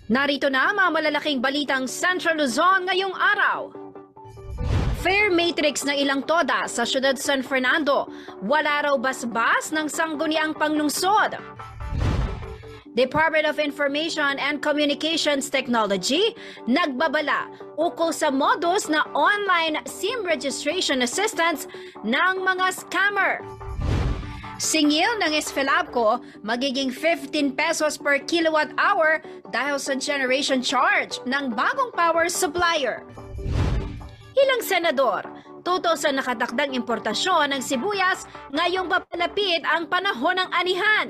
Narito na ang mga malalaking balitang Central Luzon ngayong araw. Fare matrix ng ilang toda sa siyudad San Fernando. Wala raw basbas ng sangguniang panglungsod. Department of Information and Communications Technology nagbabala ukol sa modus na online SIM registration assistance ng mga scammer. Singil ng Esfelabco, magiging 15 pesos per kilowatt hour dahil sa generation charge ng bagong power supplier. Ilang senador, tuto sa nakatakdang importasyon ng sibuyas ngayong papalapit ang panahon ng anihan.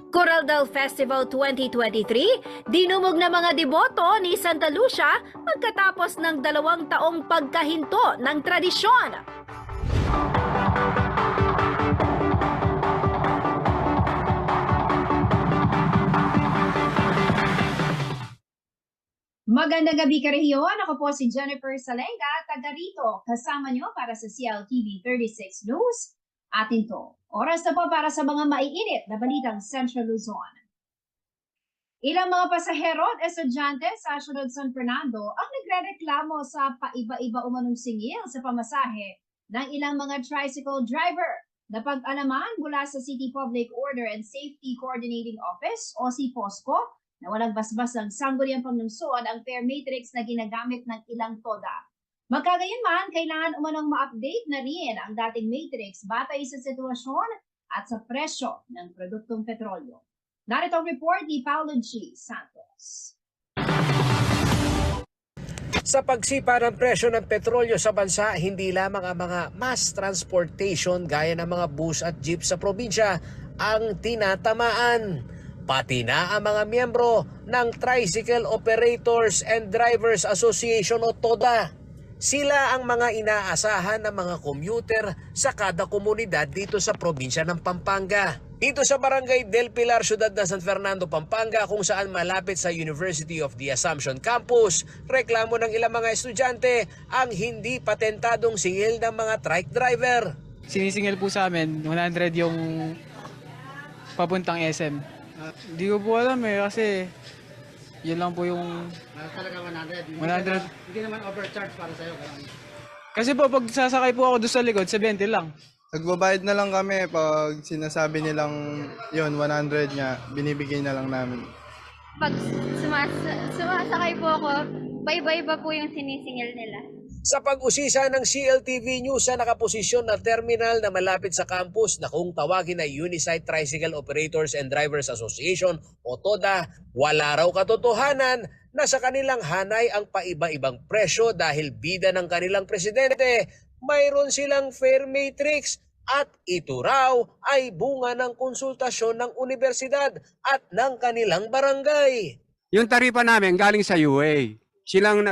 Coraldal Festival 2023, dinumog na mga deboto ni Santa Lucia pagkatapos ng 2 taong pagkahinto ng tradisyon. Magandang gabi ka rehiyon. Ako po si Jennifer Salenga, taga rito. Kasama nyo para sa CLTV 36 News. Atin to. Oras na po para sa mga maiinit na balitang Central Luzon. Ilang mga pasahero at estudyante sa siyudad San Fernando ang nagrereklamo sa paiba-iba umanong singil sa pamasahe ng ilang mga tricycle driver. Napag-alaman mula sa City Public Order and Safety Coordinating Office o si POSCO na walang basbas ng sangguniang panglungsod ang fare matrix na ginagamit ng ilang toda. Magkagayunman, kailangan umanong ma-update na rin ang dating matrix batay sa sitwasyon at sa presyo ng produktong petrolyo. Narito ang report ni Paulo G. Santos. Sa pagsipa ng presyo ng petrolyo sa bansa, hindi lamang ang mga mass transportation gaya ng mga bus at jeep sa probinsya ang tinatamaan. Pati na ang mga miyembro ng Tricycle Operators and Drivers Association o TODA. Sila ang mga inaasahan ng mga commuter sa kada komunidad dito sa probinsya ng Pampanga. Dito sa Barangay Del Pilar, siyudad ng San Fernando, Pampanga, kung saan malapit sa University of the Assumption Campus, reklamo ng ilang mga estudyante ang hindi patentadong singil ng mga trike driver. Sinisingil po sa amin, 100 yung papuntang SM. Hindi ko po alam kasi yun lang po yung... Talaga 100. 100. Hindi naman overcharge para sa'yo. Kasi po pag sasakay po ako doon sa likod, 70 lang. Nagbabayad na lang kami pag sinasabi nilang yun, 100 niya, binibigay na lang namin. Pag sumasakay po ako, iba-iba po yung sinisingil nila. Sa pag-usisa ng CLTV News sa nakaposisyon na terminal na malapit sa campus na kung tawagin ay Unisite Tricycle Operators and Drivers Association o TODA, wala raw katotohanan na sa kanilang hanay ang paiba-ibang presyo dahil bida ng kanilang presidente, mayroon silang fare matrix at ito raw ay bunga ng konsultasyon ng universidad at ng kanilang barangay. Yung taripa namin galing sa UA. Silang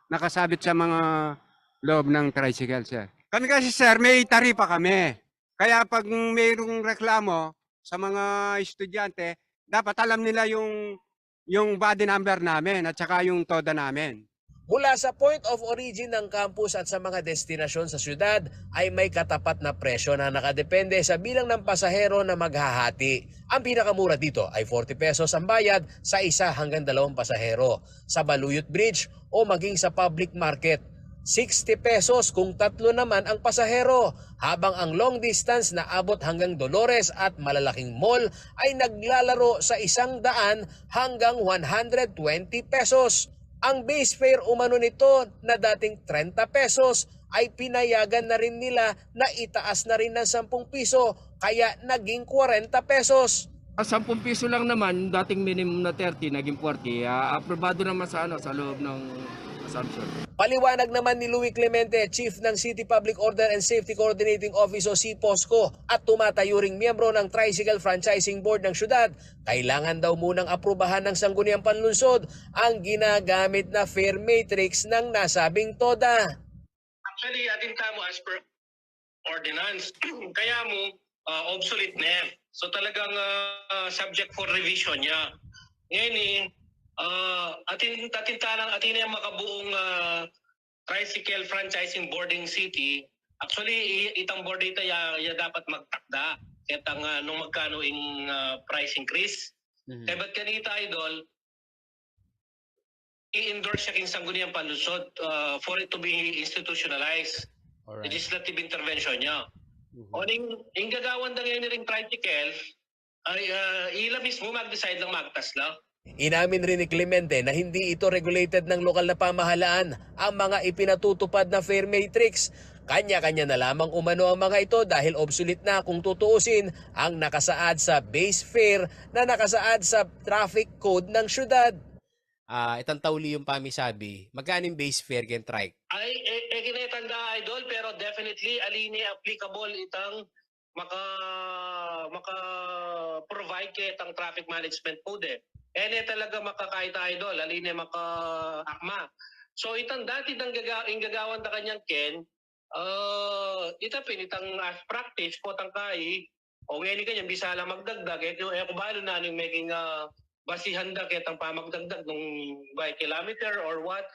nakasabit sa mga loob ng tricycle, sir. Kami kasi, sir, may taripa kami. Kaya pag mayroong reklamo sa mga estudyante, dapat alam nila yung body number namin at saka yung TODA namin. Mula sa point of origin ng campus at sa mga destinasyon sa syudad ay may katapat na presyo na nakadepende sa bilang ng pasahero na maghahati. Ang pinakamura dito ay 40 pesos ang bayad sa 1 hanggang 2 pasahero. Sa Baluyot Bridge o maging sa public market, 60 pesos kung 3 naman ang pasahero. Habang ang long distance na abot hanggang Dolores at malalaking mall ay naglalaro sa 100 hanggang 120 pesos. Ang base fare umano nito na dating 30 pesos ay pinayagan na rin nila na itaas na rin ng 10 piso kaya naging 40 pesos. 10 piso lang naman, dating minimum na 30, naging 40. Aprobado naman sa loob ng assumption. Paliwanag naman ni Louie Clemente, Chief ng City Public Order and Safety Coordinating Office o CPOSCO at tumatayo ring miyembro ng Tricycle Franchising Board ng syudad, kailangan daw munang aprubahan ng sangguniang panlunsod ang ginagamit na fare matrix ng nasabing TODA. Actually, atin tamo as per ordinance. Kaya mo, obsolete na yan. So talagang subject for revision niya. Ngayon atin yung makabuong Tricycle Franchising Boarding City. Actually, itang board dito ya dapat magtakda. Kaya nung magkano yung price increase. Kaya ba't kanita, Idol, i-endorse siya king sangguniang panlusod for it to be institutionalized. Legislative intervention niya. O yung gagawan na ngayon ring tricycle, ay ila mismo mag-decide lang magtas lang. Inamin rin ni Clemente na hindi ito regulated ng lokal na pamahalaan ang mga ipinatutupad na fare matrix. Kanya-kanya na lamang umano ang mga ito dahil obsolete na kung tutuusin ang nakasaad sa base fare na nakasaad sa traffic code ng syudad. Itang tauli yung pamisabi, magkano yung base fare gen trike? Ay, kinatanda, Idol, pero definitely aline applicable itang maka-provide kaya itang traffic management code eh. Talaga makakaita, Idol, aline maka-akma. So itang dati ng gagawan na kanyang ken, itapin itang as practice po tangkay, o ngayon kanya bisa lang magdagdag, kung balo na yung making basihan da kitang pamagdagdag nung by kilometer or what,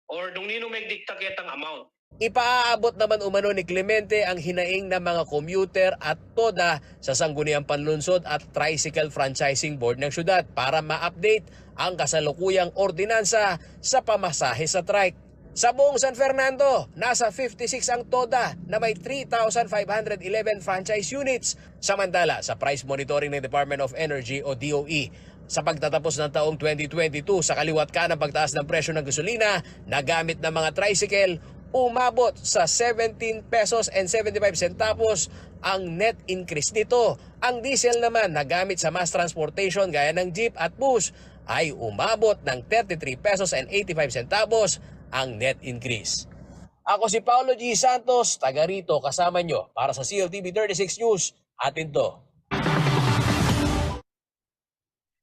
or nung nino may dikta kitang amount. Ipaaabot naman umano ni Clemente ang hinaing ng mga commuter at TODA sa Sangguniang Panlunsod at Tricycle Franchising Board ng syudad para ma-update ang kasalukuyang ordinansa sa pamasahe sa trike. Sa buong San Fernando, nasa 56 ang TODA na may 3,511 franchise units. Samantala, sa price monitoring ng Department of Energy o DOE, sa pagtatapos ng taong 2022 sa kaliwat ka ng pagtaas ng presyo ng gasolina na gamit ng mga tricycle, umabot sa 17 pesos and 75 centavos ang net increase nito. Ang diesel naman na gamit sa mass transportation gaya ng jeep at bus ay umabot ng 33 pesos and 85 centavos ang net increase. Ako si Paulo G. Santos, taga rito kasama nyo para sa CLTV 36 News. Atin to.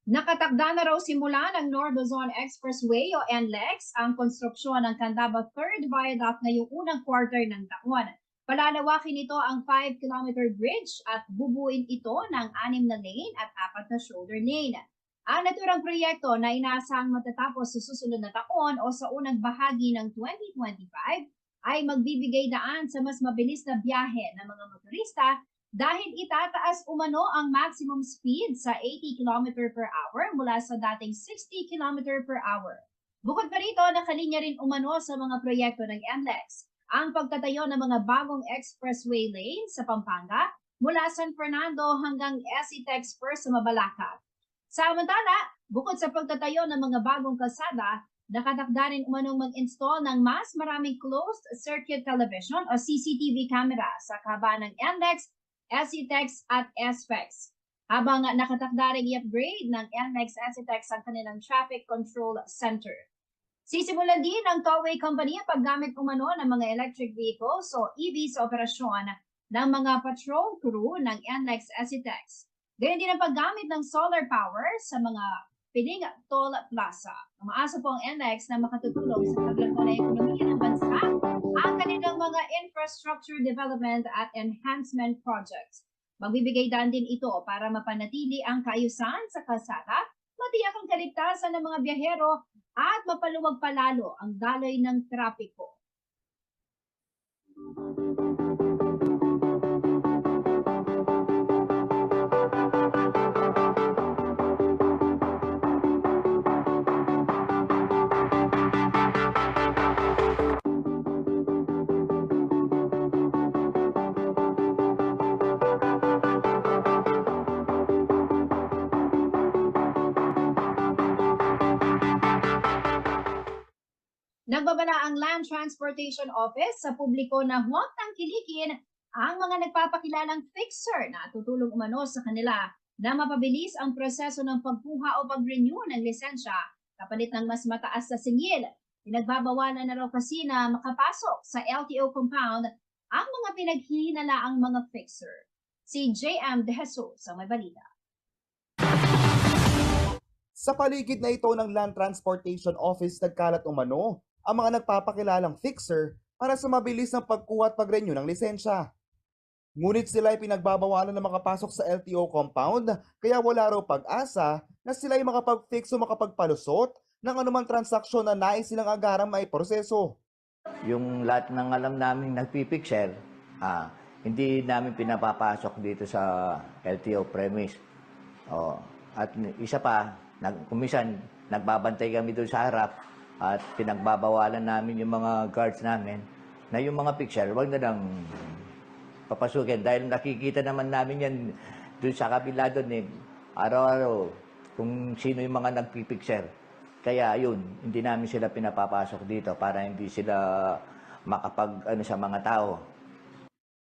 Nakatakda na raw simula ng North Luzon Expressway o NLEX ang konstruksyon ng Candaba 3rd Viaduct ngayong unang quarter ng taon. Palalawakin ito ang 5-kilometer bridge at bubuin ito ng 6 na lane at 4 na shoulder lane. Ang naturang proyekto na inaasahang matatapos sa susunod na taon o sa unang bahagi ng 2025 ay magbibigay daan sa mas mabilis na biyahe ng mga motorista dahil itataas umano ang maximum speed sa 80 km per hour mula sa dating 60 km per hour. Bukod pa rito, nakalinya rin umano sa mga proyekto ng NLEX ang pagtatayo ng mga bagong expressway lane sa Pampanga mula San Fernando hanggang SETEX First sa Mabalacat. Samantala, bukod sa pagtatayo ng mga bagong kalsada, nakatakda rin umanong mag-install ng mas maraming closed circuit television o CCTV camera sa kahabaan ng NLEX, SETEX at SPEX. Habang nakatakda rin i-upgrade ng NLEX SETEX ang kanilang Traffic Control Center. Sisimulan din ng towway company ang paggamit umano ng mga electric vehicles o EV sa operasyon ng mga patrol crew ng NLEX SETEX. Ganyan din ang paggamit ng solar power sa mga piling toll plaza. Umaasa po ang NLEX na makatutulong sa paglago ng ekonomiya ng bansa ang kanilang mga infrastructure development at enhancement projects. Magbibigay daan din ito para mapanatili ang kaayusan sa kalsada, matiyak ang kaligtasan ng mga biyahero at mapaluwag palalo ang daloy ng trapiko. Nagbabala ang Land Transportation Office sa publiko na huwag tangkilikin ang mga nagpapakilalang fixer na tutulong umano sa kanila na mapabilis ang proseso ng pagkuha o pag-renew ng lisensya kapalit ng mas mataas na singil. Pinagbabawalan na raw kasi na makapasok sa LTO compound ang mga pinaghihinalaang mga fixer. Si JM De Jesus ang may balita. Sa paligid na ito ng Land Transportation Office nagkalat umano ang mga nagpapakilalang fixer para sa mabilis ng pagkuha at pag-renew ng lisensya. Ngunit sila ay pinagbabawalan na makapasok sa LTO compound kaya wala raw pag-asa na sila ay makapag-fix o makapagpalusot ng anumang transaksyon na nais silang agarang maiproseso. Yung lahat ng alam namin nagpipixer, hindi namin pinapapasok dito sa LTO premise. At isa pa, kumisan, nagbabantay kami doon sa harap at pinagbabawalan namin yung mga guards namin na yung mga picture, wag na lang papasukin. Dahil nakikita naman namin yan doon sa kabila doon araw-araw kung sino yung mga nagpipicture. Kaya yun, hindi namin sila pinapapasok dito para hindi sila sa mga tao.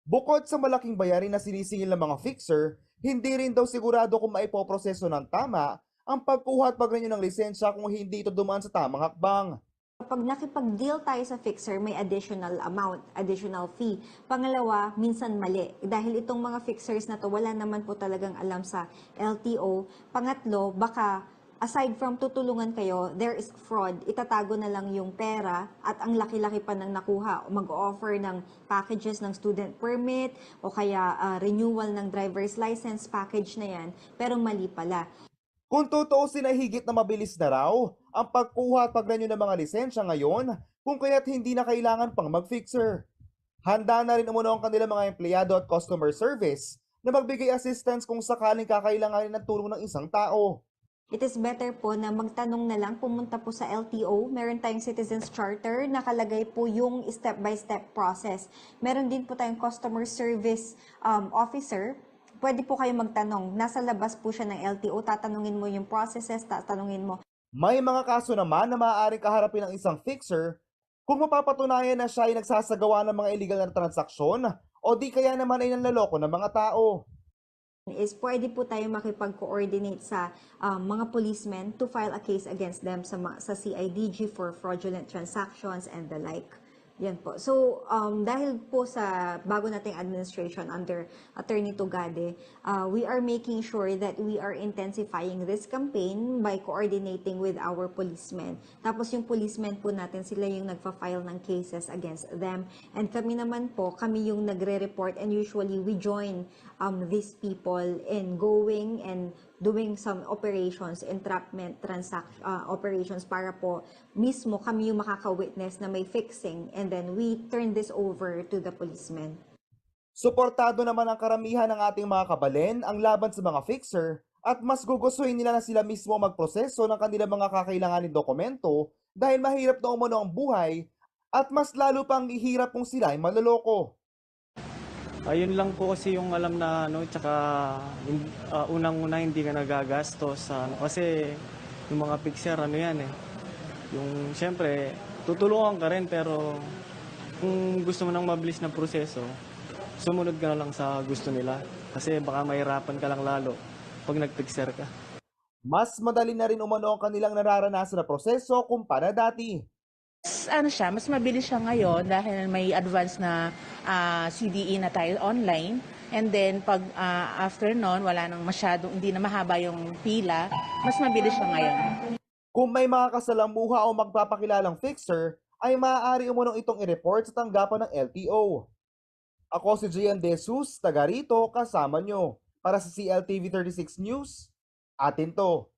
Bukod sa malaking bayarin na sinisingil ng mga fixer, hindi rin daw sigurado kung maipoproseso ng tama ang pagkuha at pag-renew ng lisensya kung hindi ito dumaan sa tamang hakbang. Kapag nakipag-deal tayo sa fixer, may additional amount, additional fee. Pangalawa, minsan mali. Dahil itong mga fixers na to, wala naman po talagang alam sa LTO. Pangatlo, baka aside from tutulungan kayo, there is fraud. Itatago na lang yung pera at ang laki-laki pa ng nakuha. Mag-offer ng packages ng student permit o kaya renewal ng driver's license package na yan, pero mali pala. Kung tutuusin ay higit na mabilis na raw ang pagkuha at pag-renew ng mga lisensya ngayon kung kaya't hindi na kailangan pang mag-fixer. Handa na rin umuno ang kanilang mga empleyado at customer service na magbigay assistance kung sakaling kakailanganin ng tulong ng isang tao. It is better po na magtanong na lang, pumunta po sa LTO. Meron tayong Citizens Charter, nakalagay po yung step-by-step process. Meron din po tayong customer service officer. Pwede po kayo magtanong. Nasa labas po siya ng LTO, tatanungin mo yung processes, tatanungin mo. May mga kaso naman na maaaring kaharapin ng isang fixer kung mapapatunayan na siya ay nagsasagawa ng mga illegal na transaksyon o di kaya naman ay nanloloko ng mga tao. Is pwede po tayo makipag-coordinate sa mga policemen to file a case against them sa CIDG for fraudulent transactions and the like. Yan po. So, dahil po sa bago nating administration under Attorney Tugade, we are making sure that we are intensifying this campaign by coordinating with our policemen. Tapos yung policemen po natin, sila yung nagfa-file ng cases against them. And kami naman po, kami yung nagre-report and usually we join these people in going and doing some operations, entrapment operations para po mismo kami yung makaka-witness na may fixing and then we turn this over to the policemen. Suportado naman ang karamihan ng ating mga kabalen ang laban sa mga fixer at mas gugustuhin nila na sila mismo magproseso ng kanilang mga kakailanganin dokumento dahil mahirap na umano ang buhay at mas lalo pang ihirap kung sila ay maloloko. Ayun lang po kasi yung alam na tsaka unang-una hindi ka nagagastos kasi yung mga fixer yan Yung syempre tutulungan ka rin pero kung gusto mo ng mabilis na proseso, sumunod ka na lang sa gusto nila kasi baka mahirapan ka lang lalo pag nag-fixer ka. Mas madali na rin umano ang kanilang nararanasan na proseso kumpara dati. Mas mabilis siya ngayon dahil may advance na CDE na tayo online. And then pag after nun, wala nang hindi na mahaba yung pila, mas mabilis siya ngayon. Kung may mga kasalamuha o magpapakilalang fixer, ay maaari umunong itong i-report sa tanggapan ng LTO. Ako si Gian De Jesus, taga rito, kasama nyo. Para sa CLTV 36 News, atin to.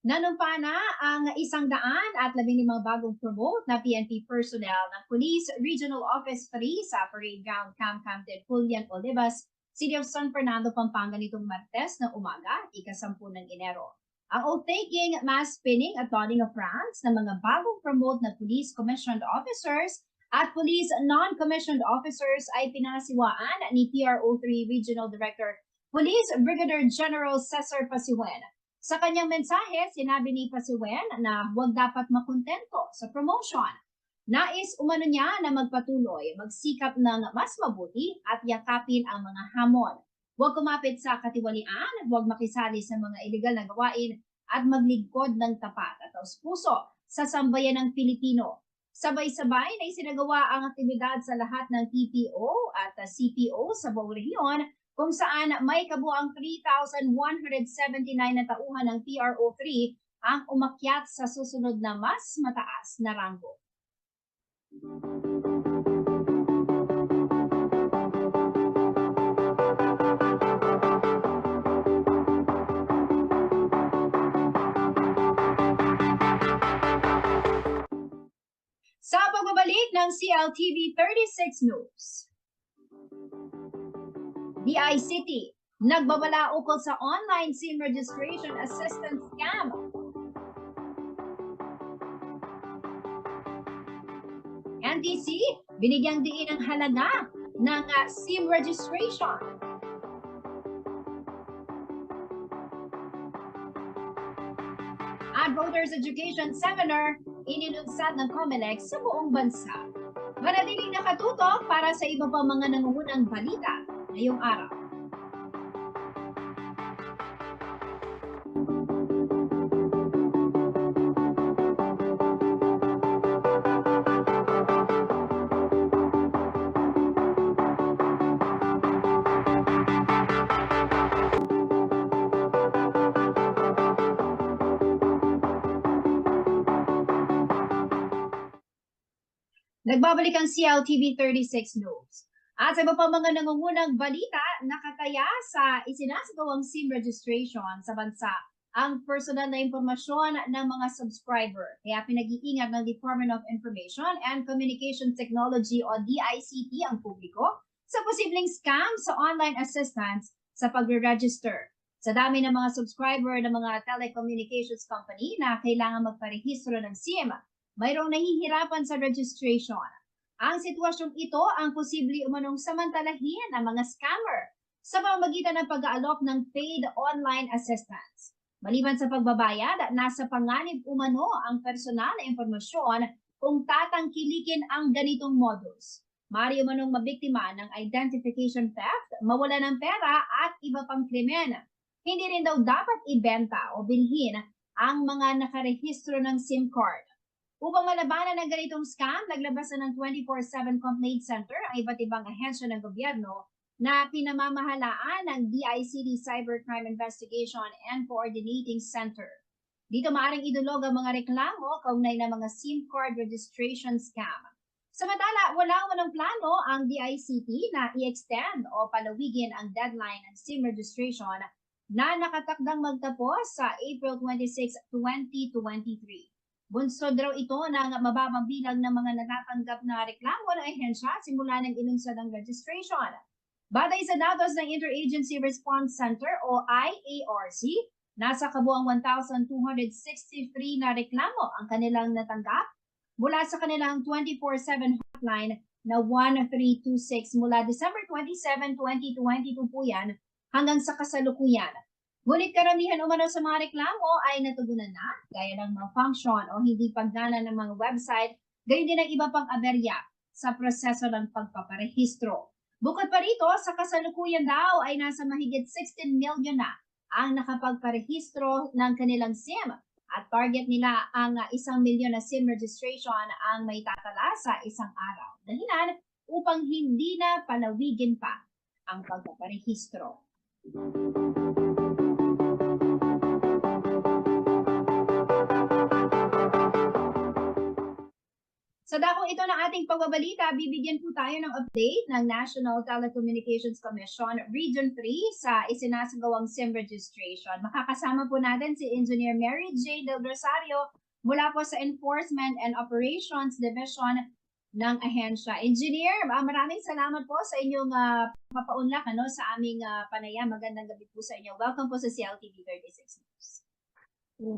Nanumpa na ang 115 bagong promote na PNP personnel ng Police Regional Office 3 sa Parade Ground Camp Camden, Julian Olivas, City of San Fernando, Pampanga nitong Martes ng umaga, ika-10 ng Enero. Ang oath-taking, mass pinning at donning of ranks ng mga bagong promote na Police Commissioned Officers at Police Non-Commissioned Officers ay pinasiwaan ni PRO3 Regional Director Police Brigadier General Cesar Pasiwen. Sa kanyang mensahe, sinabi ni Pasiwen na huwag dapat makontento sa promotion. Nais umano niya na magpatuloy, magsikap ng mas mabuti at yakapin ang mga hamon. Huwag kumapit sa katiwalian, huwag makisali sa mga iligal na gawain at maglingkod ng tapat at taos-puso sa sambayan ng Pilipino. Sabay-sabay na isinagawa ang aktibidad sa lahat ng TPO at CPO sa buong rehiyon kung saan may kabuang 3,179 na tauhan ng PRO3 ang umakyat sa susunod na mas mataas na ranggo. Sa pagbabalik ng CLTV 36 News. DI City, Nagbabala ukol sa online SIM registration assistance scam. NTC, binigyang diin ang halaga ng SIM registration. At Voters Education Seminar, inilunsad ng COMELEC sa buong bansa. Manatiling nakatutok para sa iba pang mga nangungunang balita ngayong araw. Nagbabalik ang CLTV 36 News. At sa iba pa mga nangungunang balita, nakataya sa isinasagawang SIM registration sa bansa ang personal na impormasyon ng mga subscriber. Kaya pinag-iingat ng Department of Information and Communication Technology o DICT ang publiko sa posibleng scam sa online assistance sa pagre-register. Sa dami ng mga subscriber ng mga telecommunications company na kailangan magparehistro ng SIM, mayroong nahihirapan sa registration. Ang sitwasyong ito ang posibleng umanong samantalahin ng mga scammer sa pamamagitan ng pag-aalok ng paid online assistance. Maliban sa pagbabayad, nasa panganib umano ang personal na impormasyon kung tatangkilikin ang ganitong modus. Maaari umanong mabiktima ng identification theft, mawala ng pera at iba pang krimen. Hindi rin daw dapat ibenta o bilhin ang mga nakarehistro ng SIM card. Upang malabanan ng ganitong scam, naglabas na ng 24/7 Complaint Center ang iba't ibang ahensya ng gobyerno na pinamamahalaan ng DICT Cybercrime Investigation and Coordinating Center. Dito maaaring idulog ang mga reklamo kaugnay ng mga SIM card registration scam. Samantala, wala manong plano ang DICT na i-extend o palawigin ang deadline ng SIM registration na nakatakdang magtapos sa April 26, 2023. Bunsod raw ito ng mababang bilang ng mga natatanggap na reklamo ng ahensya simula ng ilunsad ang registration. Batay sa datos ng Interagency Response Center o IARC, nasa kabuang 1,263 na reklamo ang kanilang natanggap mula sa kanilang 24/7 hotline na 1326 mula December 27, 2022 po yan hanggang sa kasalukuyan. Ngunit karamihan umano sa mga reklamo ay natugunan na, gaya ng malfunction o hindi paggana ng mga website, gayon din ang iba pang aberya sa proseso ng pagpaparehistro. Bukod pa rito, sa kasalukuyan daw ay nasa mahigit 16 million na ang nakapagparehistro ng kanilang SIM at target nila ang 1 milyon na SIM registration ang may tatala sa isang araw. Dahilan upang hindi na palawigin pa ang pagpaparehistro. Sa dakong ito ng ating pagbabalita, bibigyan po tayo ng update ng National Telecommunications Commission Region 3 sa isinasagawang SIM registration. Makakasama po natin si Engineer Mary J. Del Rosario mula po sa Enforcement and Operations Division ng ahensya. Engineer, maraming salamat po sa inyong papaunlak sa aming panayam. Magandang gabi po sa inyo. Welcome po sa CLTV 36 News.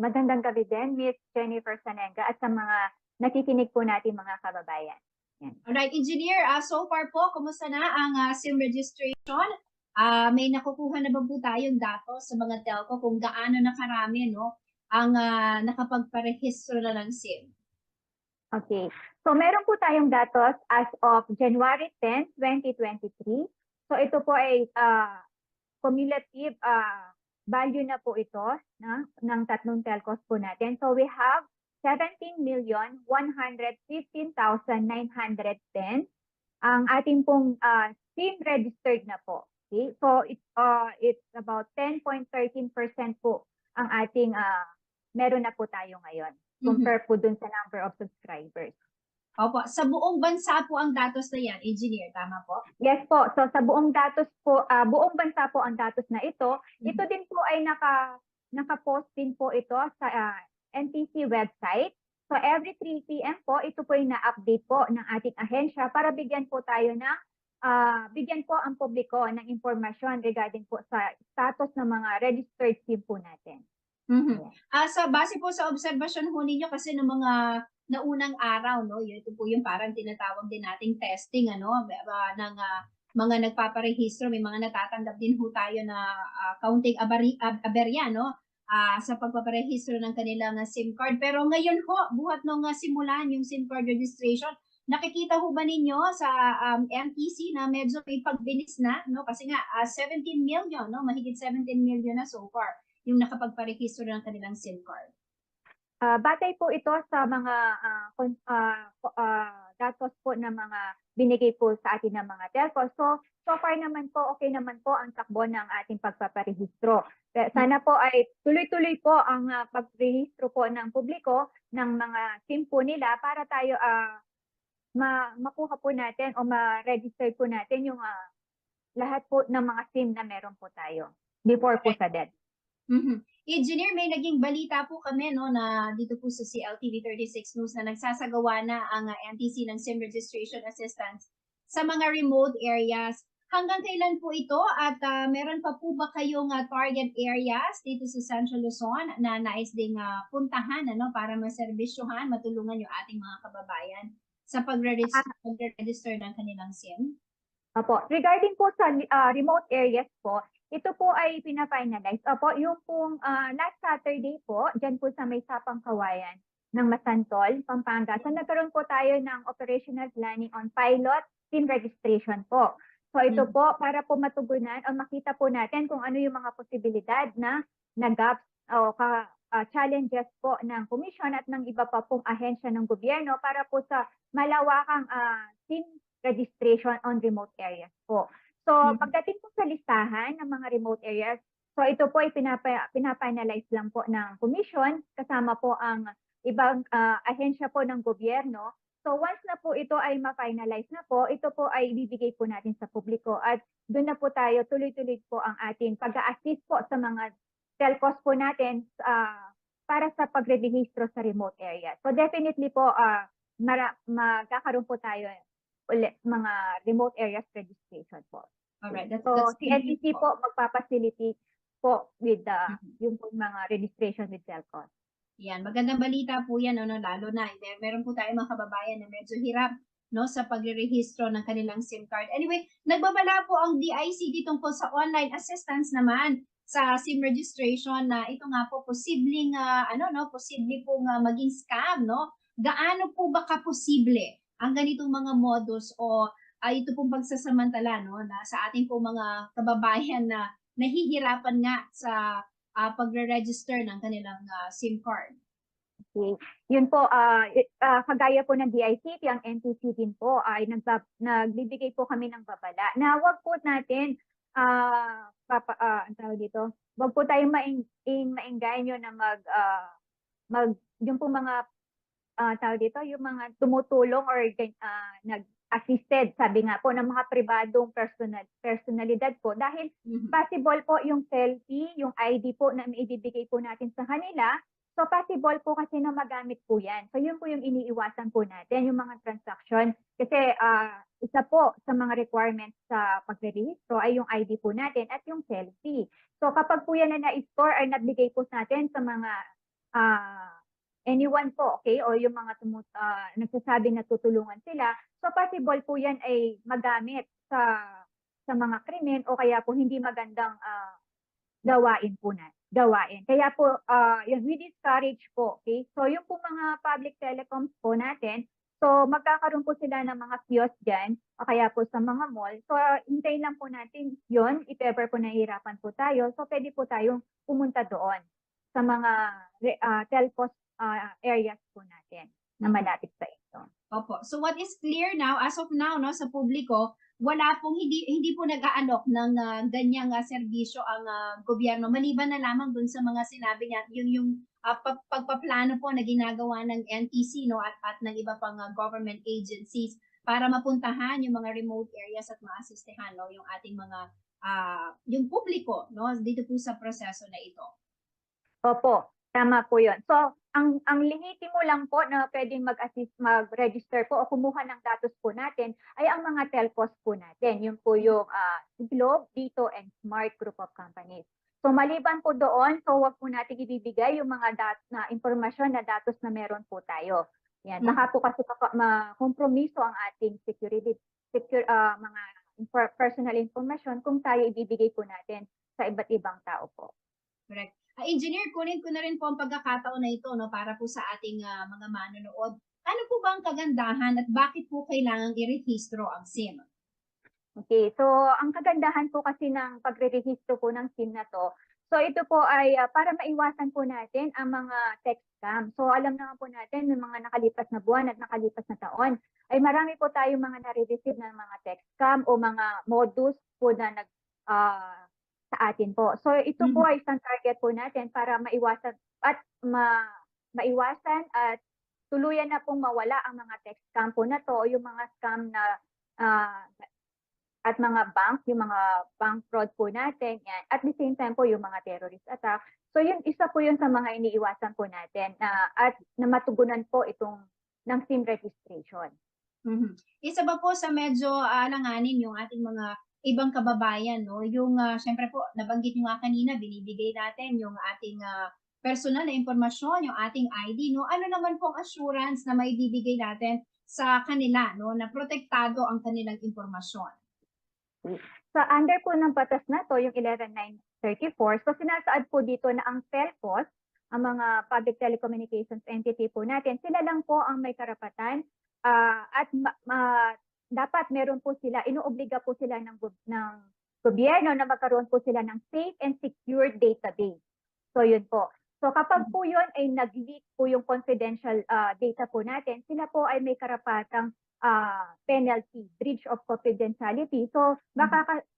Magandang gabi din, Miss Jennifer Sanenga at sa mga nakikinig po natin mga kababayan. Yan. Alright, Engineer, so far po, kumusta na ang SIM registration? May nakukuha na ba po tayong datos sa mga telco kung gaano na karami ang nakapagparehistro na ng SIM? Okay. So meron po tayong datos as of January 10, 2023. So ito po ay cumulative value na po ito ng tatlong telcos po natin. So we have 17,115,910 ang ating pong SIM registered na po. Okay? So it's about 10.13% po ang ating meron na po tayo ngayon compare po dun sa number of subscribers. Opo, sa buong bansa po ang datos na yan, Engineer, tama po? Yes po. So sa buong datos po, buong bansa po ang datos na ito. Ito din po ay naka-post din po ito sa NTC website. So every 3 p.m. po, ito po ay na-update po ng ating ahensya para bigyan po tayo ng bigyan po ang publiko ng impormasyon regarding po sa status ng mga registered SIM po natin. Sa base po sa obserbasyon ho ninyo kasi ng mga naunang araw, no, ito po yung parang tinatawag din nating testing, ano, ng mga nagpaparehistro, may mga natatanggap din ho tayo na counting aberya, no, sa pagpaparehistro ng kanilang SIM card. Pero ngayon ho, buhat nung simulan yung SIM card registration, nakikita ho ba ninyo sa MTC na medyo may pagbilis na, no, kasi nga 17 million, no, mahigit 17 million na so far yung nakapagparehistro ng kanilang SIM card. Batay po ito sa mga datos po na mga binigay po sa atin ng mga telco. So far naman po, okay naman po ang takbo ng ating pagpaparehistro. Sana po ay tuloy-tuloy po ang pagrehistro po ng publiko ng mga SIM po nila para tayo makuha po natin o ma-register po natin yung lahat po ng mga SIM na meron po tayo before po sa deadline. Engineer, may naging balita po kami, no, na dito po sa CLTV 36 News na nagsasagawa na ang NTC ng SIM registration assistance sa mga remote areas. Hanggang kailan po ito at meron pa po ba kayong target areas dito sa Central Luzon na nais ding puntahan, ano, para maservisyohan, matulungan yung ating mga kababayan sa pagre-register ng kanilang SIM? Opo. Regarding po sa remote areas po, ito po ay pina-finalize. Opo, yung pong last Saturday po, dyan po sa may Sapang Kawayan ng Masantol, Pampanga. So nagkaroon po tayo ng operational planning on pilot SIM registration po. So ito po, para po matugunan o makita po natin kung ano yung mga posibilidad na gaps o challenges po ng komisyon at ng iba pa pong ahensya ng gobyerno para po sa malawakang SIM registration on remote areas po. So, pagdating po sa listahan ng mga remote areas, so ito po ay pinapanalize lang po ng commission kasama po ang ibang ahensya po ng gobyerno. So, once na po ito ay ma-finalize na po, ito po ay ibibigay po natin sa publiko at doon na po tayo tuloy-tuloy po ang ating pag-a-assist po sa mga telcos po natin para sa pagre-rehistro sa remote areas. So, definitely po magkakaroon po tayo ulit mga remote areas registration po. Alright, So, si NTC po magpapacilitate po with yung mga registration with telcos. Yan, magandang balita po yan, ano, lalo na meron po tayong mga kababayan na medyo hirap, no, sa pagre-rehistro ng kanilang SIM card. Anyway, nagbabala po ang DICT tungkol sa online assistance naman sa SIM registration na ito nga po posibleng posible pong maging scam, no? Gaano po ba kaposible ang ganitong mga modus o ito pong pagsasamantala, no, na sa ating po mga kababayan na nahihirapan nga sa pagre-register ng kanilang SIM card? Okay. Yun po, kagaya po ng DICT, ang NTC din po ay nagbibigay po kami ng babala na wag po natin wag po tayong mainganyo na yung po mga yung mga tumutulong or nag-assisted, sabi nga po, ng mga pribadong personalidad po. Dahil possible po yung selfie, yung ID po na maibibigay po natin sa kanila. So possible po kasi na magamit po yan. So yun po yung iniiwasan po natin, yung mga transaction. Kasi isa po sa mga requirements sa pagre-rehistro ay yung ID po natin at yung selfie. So kapag po yan na na-store or nabigay po natin sa mga anyone po, okay, o yung mga nagsasabi na tutulungan sila, so possible po yan ay magamit sa mga krimen o kaya po hindi magandang gawain. Kaya po, we discourage po, okay? So yung po mga public telecoms po natin, so magkakaroon po sila ng mga kiosk dyan, o kaya po sa mga mall. So hintayin lang po natin yun, if ever po nahihirapan po tayo, so pwede po tayong pumunta doon sa mga telcos areas po natin na malapit sa ito. Opo. So what is clear now, as of now, no, sa publiko, wala pong hindi po nag-aalok ng ganyang serbisyo ang gobyerno, maliban na lamang dun sa mga sinabi niya, yung pagpaplano po na ginagawa ng NTC, no, at ng iba pang government agencies para mapuntahan yung mga remote areas at maasistehan, no, yung ating mga yung publiko, no, dito po sa proseso na ito. Opo. Tama po yun. So, ang lehitimo lang po na pwedeng mag-assist, mag-register po o kumuha ng datos po natin ay ang mga telcos po natin. Yun po yung Globe, Dito, and Smart Group of Companies. So, maliban po doon, so wag po natin ibibigay yung mga impormasyon na datos na meron po tayo. Yan. Baka po kasi makompromiso ang ating mga personal information kung tayo ibibigay po natin sa iba't ibang tao po. Correct. Engineer, kunin ko na rin po ang pagkakataon na ito no, para po sa ating mga manonood. Ano po ba ang kagandahan at bakit po kailangang irehistro ang SIM? Okay, so ang kagandahan po kasi ng pagre-rehistro po ng SIM na to, so ito po ay para maiwasan po natin ang mga text scam. So alam naman po natin ng mga nakalipas na buwan at nakalipas na taon, ay marami po tayong mga nare-receive ng mga text scam o mga modus po na sa atin po. So ito po ay isang target po natin para maiwasan at maiwasan at tuluyan na pong mawala ang mga text scam po na to o yung mga scam na at mga bank, yung mga bank fraud po natin, yan. At the same time po yung mga terrorist attack. So yun, isa po yun sa mga iniiwasan po natin at na matugunan po itong ng SIM registration. Isa ba po sa medyo alanganin yung ating mga ibang kababayan, no? Yung syempre po, nabanggit nyo nga kanina, binibigay natin yung ating personal na impormasyon, yung ating ID, no? Ano naman pong assurance na maibibigay natin sa kanila, no? Na protektado ang kanilang impormasyon? Sa under po ng batas na to, yung 11934, so sinasaad po dito na ang telcos, ang mga public telecommunications entity po natin, sila lang po ang may karapatan at dapat meron po sila, inuobliga po sila ng gobyerno na magkaroon po sila ng safe and secure database. So yun po. So kapag po yun ay nag-leak po yung confidential data po natin, sila po ay may karapatang penalty, breach of confidentiality. So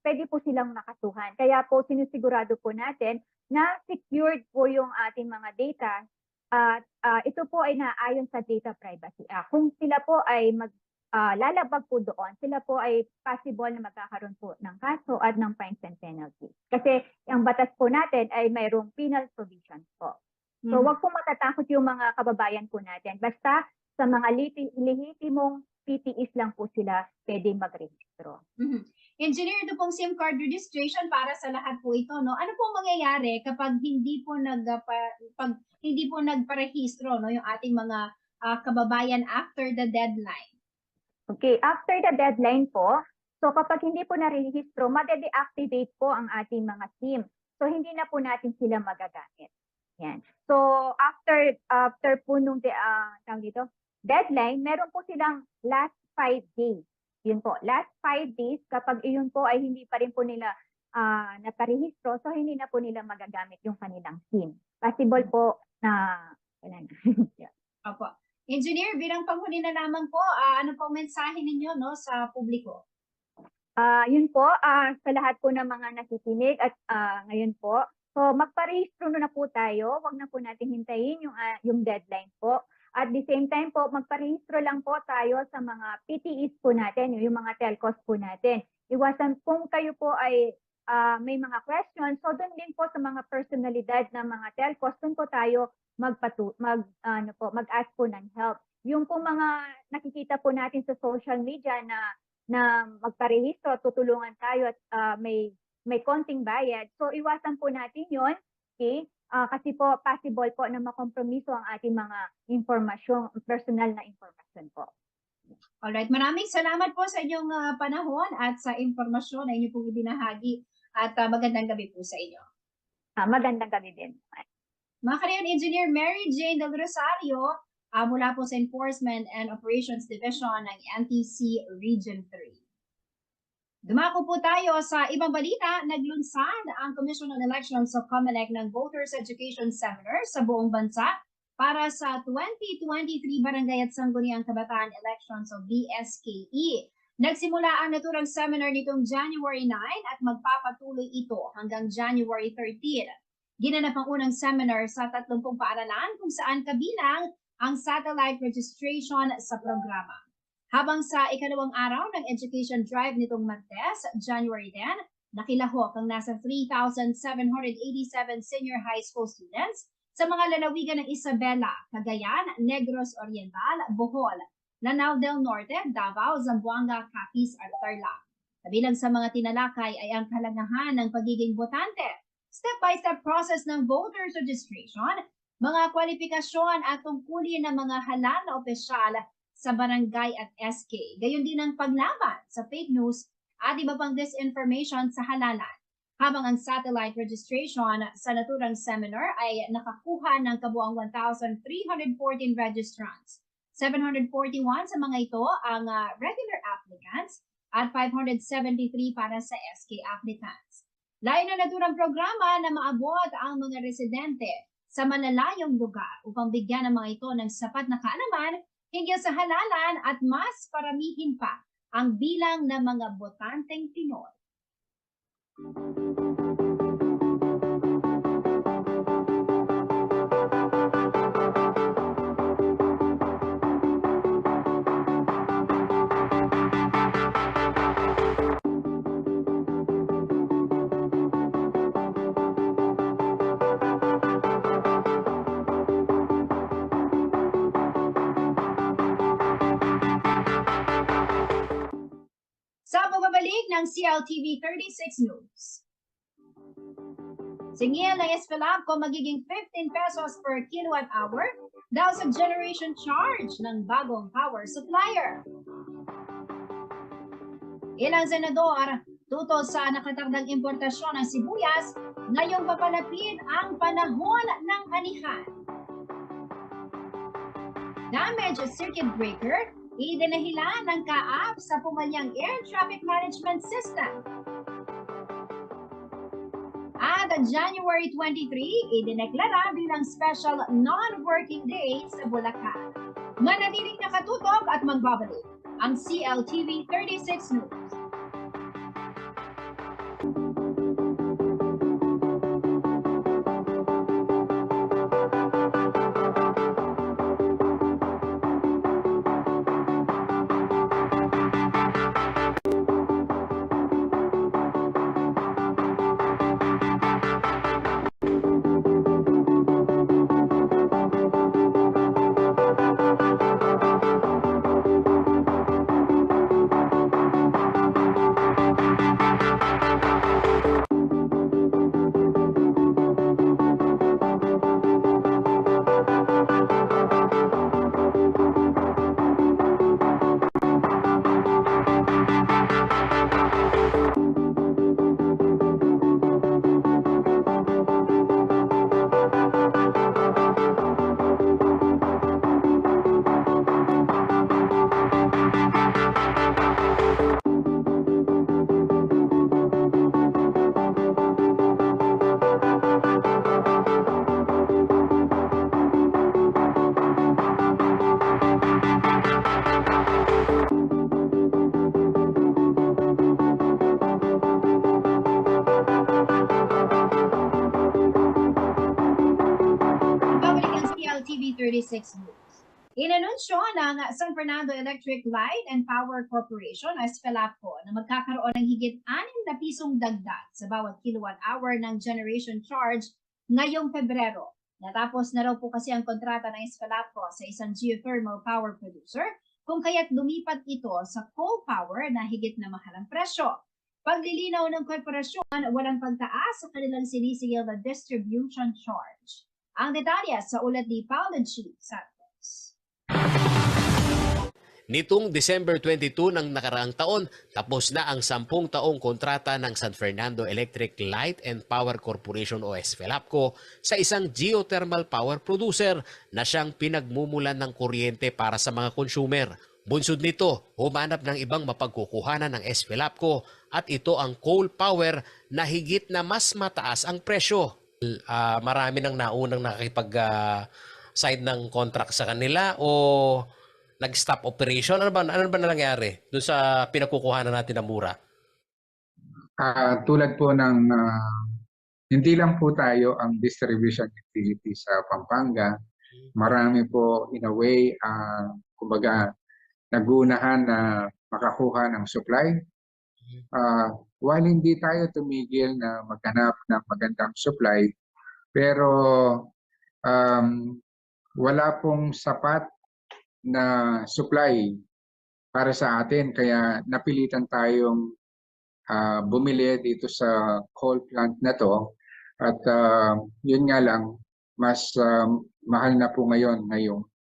pwede po silang makasuhan. Kaya po sinisigurado po natin na secured po yung ating mga data at ito po ay naayon sa Data Privacy Act. Kung sila po ay lalabag po doon, sila po ay possible na magkakaroon po ng kaso at ng fines and penalties. Kasi ang batas po natin ay mayroong penal provisions po. So wag po matatakot yung mga kababayan po natin. Basta sa mga lehitimong PTEs lang po sila pwedeng magrehistro. Engineer, ito pong SIM card registration para sa lahat po ito, no? Ano pong mangyayari kapag hindi po nagparehistro, no, yung ating mga kababayan after the deadline? Okay, after the deadline po, so kapag hindi po narehistro, ma-deactivate po ang ating mga SIM. So hindi na po natin sila magagamit. Yan. So after po nung deadline, meron po silang last 5 days. Yun po, last 5 days, kapag iyon po ay hindi pa rin po nila naparehistro, so hindi na po nila magagamit yung kanilang SIM. Possible po na wala na. Opo. Engineer, bilang panghuli na lamang po, ano pong mensahe ninyo, no, sa publiko? Yun po, sa lahat po ng mga nakikinig at ngayon po, so magparehistro na po tayo, wag na po natin hintayin yung deadline po. At the same time po, magparehistro lang po tayo sa mga PTEs po natin, yung mga telcos po natin. Iwasan kung kayo po ay may mga questions, so doon din po sa mga personalidad ng mga telcos, doon po tayo mag-ask po ng help. Yung po mga nakikita po natin sa social media na magparehistro, tutulungan tayo at may konting bayad. So iwasan po natin 'yon, okay? Kasi po possible po na makompromiso ang ating mga impormasyon, personal na impormasyon po. Alright, maraming salamat po sa inyong panahon at sa impormasyon na inyo pong ibinahagi at magandang gabi po sa inyo. Magandang gabi din. Mga kaibigan, Engineer Mary Jane Del Rosario mula po sa Enforcement and Operations Division ng NTC Region 3. Dumako po tayo sa ibang balita. Naglunsad ang Commission on Elections of COMELEC ng Voters Education Seminar sa buong bansa para sa 2023 Barangay at Sangguniang Kabataan Elections o BSKE. Nagsimula ang naturang seminar nitong January 9 at magpapatuloy ito hanggang January 13. Ginanap ang unang seminar sa 30 paaralan kung saan kabilang ang satellite registration sa programa. Habang sa ikalawang araw ng education drive nitong Martes, January 10, nakilahok ang nasa 3,787 senior high school students sa mga lalawigan ng Isabela, Cagayan, Negros Oriental, Bohol, Lanao del Norte, Davao, Zamboanga, Capiz at Tarlac. Kabilang sa mga tinalakay ay ang kahalagahan ng pagiging botante, step-by-step process ng voters registration, mga kwalifikasyon at tungkulin ng mga halal na opisyal sa barangay at SK, gayon din ang paglaban sa fake news at iba pang disinformation sa halalan. Habang ang satellite registration sa naturang seminar ay nakakuha ng kabuang 1,314 registrants. 741 sa mga ito ang regular applicants at 573 para sa SK applicants. Layo na naturang programa na maabot ang mga residente sa malalayong lugar upang bigyan ng mga ito ng sapat na kaalaman hinggil sa halalan at mas paramihin pa ang bilang ng mga botanteng Pinoy. Sa pagbabalik ng CLTV 36 News. Singil ng Esfalabco magiging 15 pesos per kilowatt hour daw sa generation charge ng bagong power supplier. Ilang senador tutol sa nakatakdang importasyon ng sibuyas ngayong papalapit ang panahon ng anihan. Damaged circuit breaker idinahilan ng kaap sa Pumalyang Air Traffic Management System. At January 23, idineklara bilang special non-working day sa Bulacan. Manatiling nakatutok at magbabalik ang CLTV 36 News. TV 36 News. Inanunsyo ng San Fernando Electric Light and Power Corporation o SFELAPCO na magkakaroon ng higit 6 na pisong dagdag sa bawat kilowatt hour ng generation charge ngayong Pebrero. Natapos na raw po kasi ang kontrata ng SFELAPCO sa isang geothermal power producer kung kaya't lumipat ito sa coal power na higit na mahalang presyo. Paglilinaw ng korporasyon, walang pagtaas sa kanilang sinisigil na distribution charge. Ang detalye sa ulat ni Paolo G. Santos. Nitong December 22 ng nakaraang taon, tapos na ang 10 taong kontrata ng San Fernando Electric Light and Power Corporation o SFELAPCO sa isang geothermal power producer na siyang pinagmumulan ng kuryente para sa mga consumer. Bunsod nito, humanap ng ibang mapagkukuhanan ng SFELAPCO at ito ang coal power na higit na mas mataas ang presyo. Marami nang naunang nakikipag-side ng contract sa kanila o nag-stop operation? Ano ba nangyari doon sa pinagkukuhanan natin ng mura? Tulad po ng hindi lang po tayo ang distribution activity sa Pampanga. Marami po in a way, kumbaga, nagunahan na makakuha ng supply. While hindi tayo tumigil na maghanap ng magandang supply, pero wala pong sapat na supply para sa atin. Kaya napilitan tayong bumili dito sa coal plant na to. At yun nga lang, mas mahal na po ngayong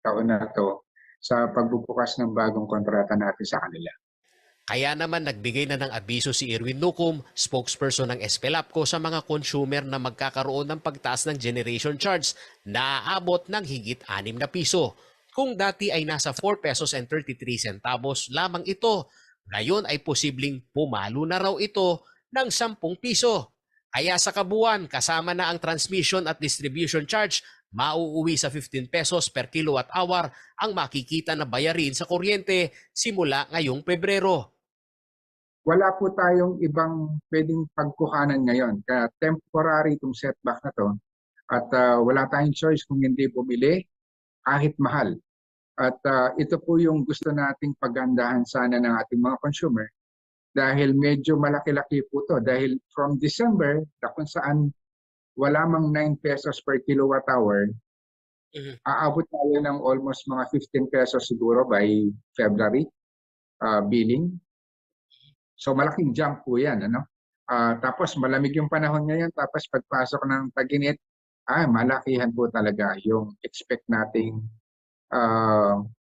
taon na to sa pagbubukas ng bagong kontrata natin sa kanila. Kaya naman nagbigay na ng abiso si Erwin Nucum, spokesperson ng Espelapco, sa mga consumer na magkakaroon ng pagtaas ng generation charge na aabot ng higit 6 na piso. Kung dati ay nasa 4 pesos and 33 centavos lamang ito, ngayon ay posibleng pumalo na raw ito ng 10 piso. Kaya sa kabuuan, kasama na ang transmission at distribution charge, mauuwi sa 15 pesos per kilowatt hour ang makikita na bayarin sa kuryente simula ngayong Pebrero. Wala po tayong ibang pwedeng pagkuhanan ngayon. Kaya temporary itong setback na to. At wala tayong choice kung hindi bumili kahit mahal. At ito po yung gusto nating pagandahan sana ng ating mga consumer. Dahil medyo malaki-laki po to. Dahil from December, na kung saan wala mang 9 pesos per kilowatt hour, aabot tayo ng almost mga 15 pesos siguro by February billing. So malaking jump po yan. Tapos malamig yung panahon ngayon, tapos pagpasok ng tag-init, malakihan po talaga yung expect nating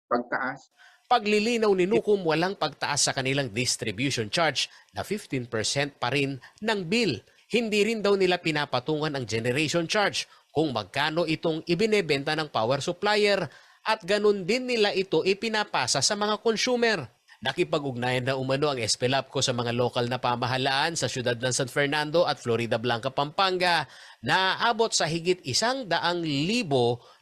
pagtaas. Paglilinaw ni Nucum, walang pagtaas sa kanilang distribution charge na 15% pa rin ng bill. Hindi rin daw nila pinapatungan ang generation charge kung magkano itong ibinebenta ng power supplier at ganun din nila ito ipinapasa sa mga consumer. Nakipag-ugnayan na umano ang Espelapco sa mga lokal na pamahalaan sa siyudad ng San Fernando at Florida Blanca, Pampanga na aabot sa higit 100,000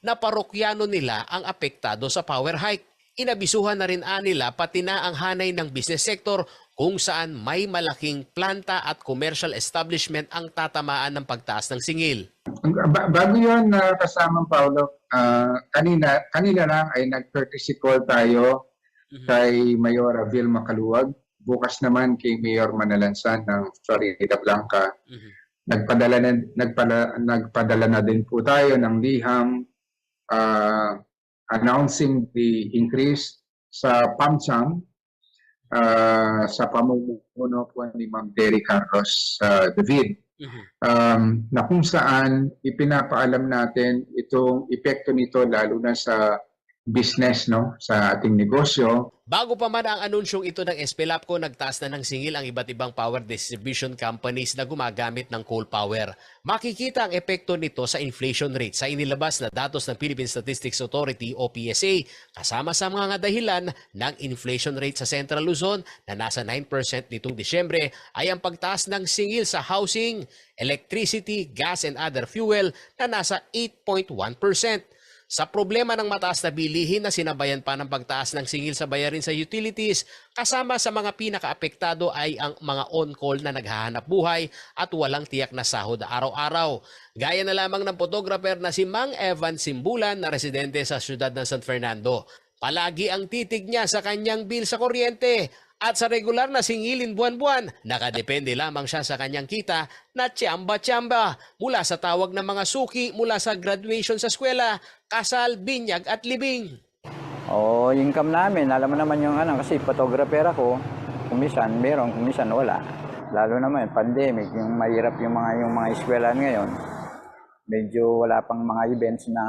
na parokyano nila ang apektado sa power hike. Inabisuhan na rin nila pati na ang hanay ng business sector kung saan may malaking planta at commercial establishment ang tatamaan ng pagtaas ng singil. Bago yun, kasamang Paolo, kanina lang ay nag-courtesy call tayo kay Mayora Vilma Caluwag. Bukas naman kay Mayor Manalansan ng Florida Blanca. Nagpadala na din po tayo ng liham announcing the increase sa PAMCHAM sa pamumuno po ni Ma'am Terry Carlos David. Na kung saan ipinapaalam natin itong epekto nito lalo na sa business, sa ating negosyo. Bago pa man ang anunsyong ito ng Espelapco, nagtaas na ng singil ang iba't ibang power distribution companies na gumagamit ng coal power. Makikita ang epekto nito sa inflation rate sa inilabas na datos ng Philippine Statistics Authority o PSA, kasama sa mga dahilan ng inflation rate sa Central Luzon na nasa 9% nitong Disyembre ay ang pagtaas ng singil sa housing, electricity, gas and other fuel na nasa 8.1%. Sa problema ng mataas na bilihin na sinabayan pa ng pagtaas ng singil sa bayarin sa utilities, kasama sa mga pinakaapektado ay ang mga on-call na naghahanap buhay at walang tiyak na sahod araw-araw. Gaya na lamang ng photographer na si Mang Evan Simbulan na residente sa siyudad ng San Fernando. Palagi ang titig niya sa kanyang bill sa kuryente. At sa regular na singilin buwan-buwan, nakadepende lamang siya sa kanyang kita na tsamba-tsamba mula sa tawag ng mga suki mula sa graduation sa eskwela, kasal, binyag at libing. Income namin, alam mo naman yung kasi photographer ako, kumisan meron, kumisan wala. Lalo naman pandemic, yung mahirap yung mga eskwelahan ngayon. Medyo wala pang mga events na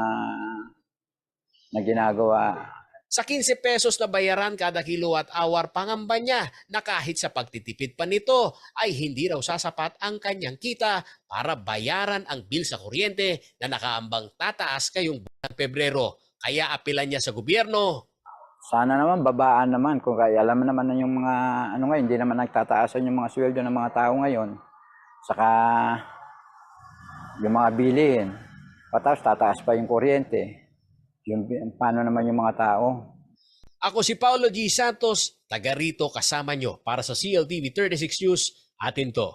ginagawa. Sa 15 pesos na bayaran kada kilowatt hour, pangamba niya na kahit sa pagtitipid pa nito ay hindi raw sasapat ang kanyang kita para bayaran ang bill sa kuryente na nakaambang tataas ngayong buwan ng Pebrero. Kaya apilan niya sa gobyerno. Sana naman, babaan naman. Kung kaya alam naman yung mga, hindi naman nagtataasan yung mga sweldo ng mga tao ngayon. Saka yung mga bilhin. Tapos tataas pa yung kuryente. Paano naman yung mga tao? Ako si Paulo G. Santos, taga rito kasama nyo para sa CLTV 36 News. Atin to.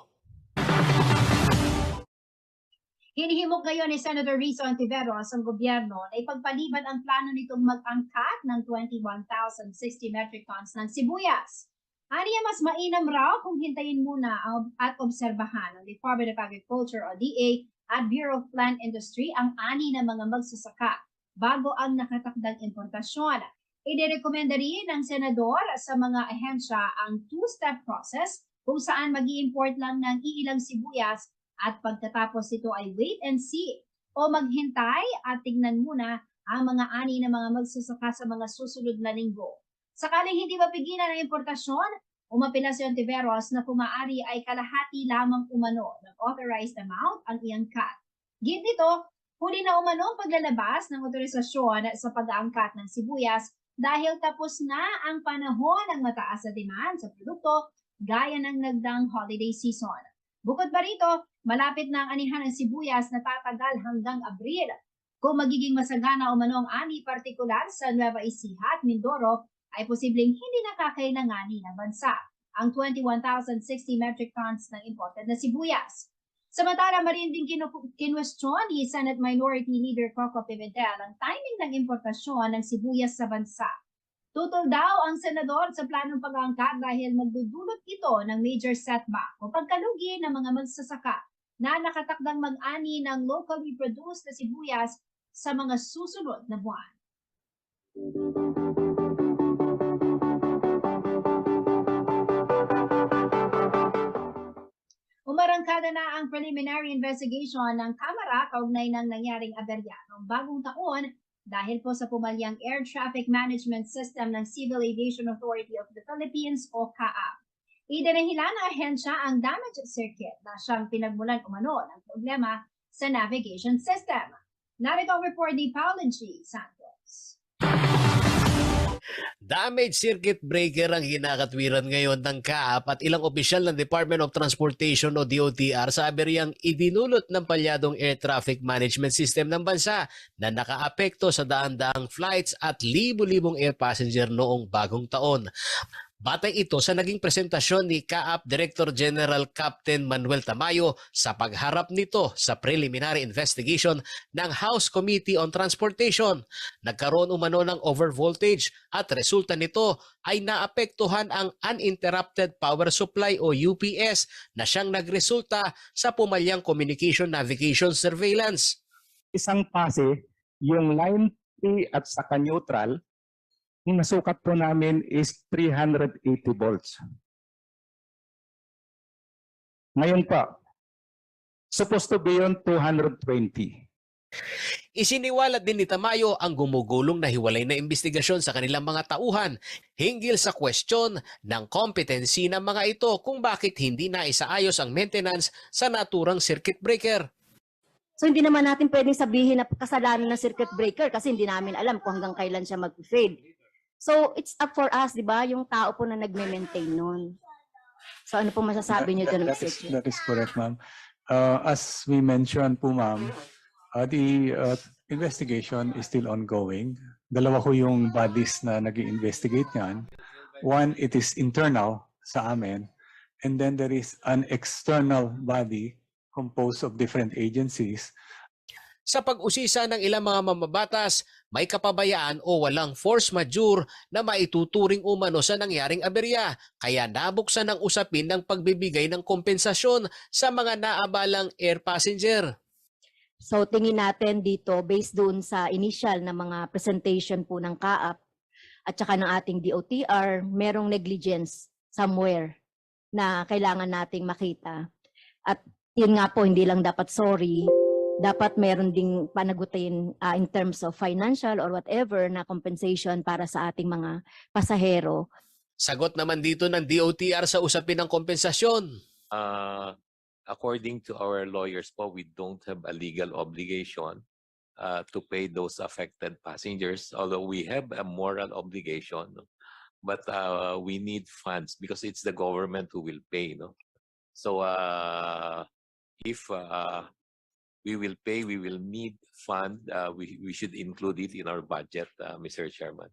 Hinihimok ngayon ni Senator Rizzo Antiveros ang gobyerno na ipagpaliban ang plano nitong mag-angkat ng 21,060 metric tons ng sibuyas. Aniya mas mainam raw kung hintayin muna at obserbahan ng Department of Agriculture o DA at Bureau of Plant Industry ang ani ng mga magsasaka bago ang nakatakdang importasyon. Idirekomenda rin ng senador sa mga ahensya ang two-step process kung saan mag-i-import lang ng iilang sibuyas at pagkatapos ito ay wait and see o maghintay at tignan muna ang mga ani ng mga magsasaka sa mga susunod na linggo. Sakaling hindi mapigilan ang importasyon, umapila si Ontiveros na kumaari ay kalahati lamang umano ng authorized amount ang iangkat. Gid nito, huli na umano ang paglalabas ng otorisasyon sa pag-aangkat ng sibuyas dahil tapos na ang panahon ng mataas na demand sa produkto gaya ng nagdaang holiday season. Bukod pa rito, malapit na ang anihan ng sibuyas na tatagal hanggang Abril. Kung magiging masagana umano ang ani partikular sa Nueva Ecija at Mindoro, ay posibleng hindi nakakailanganin ng bansa ang 21,060 metric tons ng imported na sibuyas. Samantala, marin din kinwestiyon ni Senate Minority Leader Coco Pimentel ang timing ng importasyon ng sibuyas sa bansa. Tutol daw ang senador sa planong pag-aangkat dahil magdudulot ito ng major setback o pagkalugi ng mga magsasaka na nakatakdang mag-ani ng locally produced na sibuyas sa mga susunod na buwan. Umarangkada na ang preliminary investigation ng Kamara kaugnay ng nangyaring aberya noong bagong taon dahil po sa pumalyang Air Traffic Management System ng Civil Aviation Authority of the Philippines o CAAP. Idinahila ng ahensya ang damage circuit na siyang pinagmulan umano ng problema sa navigation system. Narito ang report ni Paolo G. Santos. Damage circuit breaker ang kinakatwiran ngayon ng CAAP at ilang opisyal ng Department of Transportation o DOTR sa aberyang idinulot ng palyadong air traffic management system ng bansa na nakaapekto sa daan-daang flights at libu-libong air passenger noong bagong taon. Batay ito sa naging presentasyon ni CAAP Director General Captain Manuel Tamayo sa pagharap nito sa preliminary investigation ng House Committee on Transportation. Nagkaroon umano ng overvoltage at resulta nito ay naapektuhan ang uninterrupted power supply o UPS na siyang nagresulta sa pumalyang communication navigation surveillance. Isang pase, yung line 3 at saka neutral, yung nasukat po namin is 380 volts. Ngayon pa, supposed to be on 220. Isiniwalat din ni Tamayo ang gumugulong na hiwalay na investigasyon sa kanilang mga tauhan hinggil sa kwestiyon ng competency ng mga ito kung bakit hindi na isaayos ang maintenance sa naturang circuit breaker. So hindi naman natin pwedeng sabihin na kasalanan ng circuit breaker kasi hindi namin alam kung hanggang kailan siya mag-fade. So it's up for us, di ba? Yung tao po na nagme-maintain nun. So ano po masasabi niyo doon? That is correct, ma'am. As we mentioned po, ma'am, the investigation is still ongoing. Dalawa ko yung bodies na nag-investigate niyan. One, it is internal sa amin. And then there is an external body composed of different agencies. Sa pag-usisa ng ilang mga mamabatas, may kapabayaan o walang force majeure na maituturing umano sa nangyaring aberya, kaya nabuksan ang usapin ng pagbibigay ng kompensasyon sa mga naabalang air passenger. So tingin natin dito, based doon sa initial na mga presentation po ng CAAP at saka ng ating DOTR, merong negligence somewhere na kailangan nating makita. At yun nga po, hindi lang dapat sorry, dapat meron ding panagutin in terms of financial or whatever na compensation para sa ating mga pasahero. Sagot naman dito ng DOTR sa usapin ng kompensasyon. According to our lawyers po, we don't have a legal obligation to pay those affected passengers, although we have a moral obligation. But we need funds because it's the government who will pay. No? So if we will pay, we will need fund. We should include it in our budget, Mr. Chairman.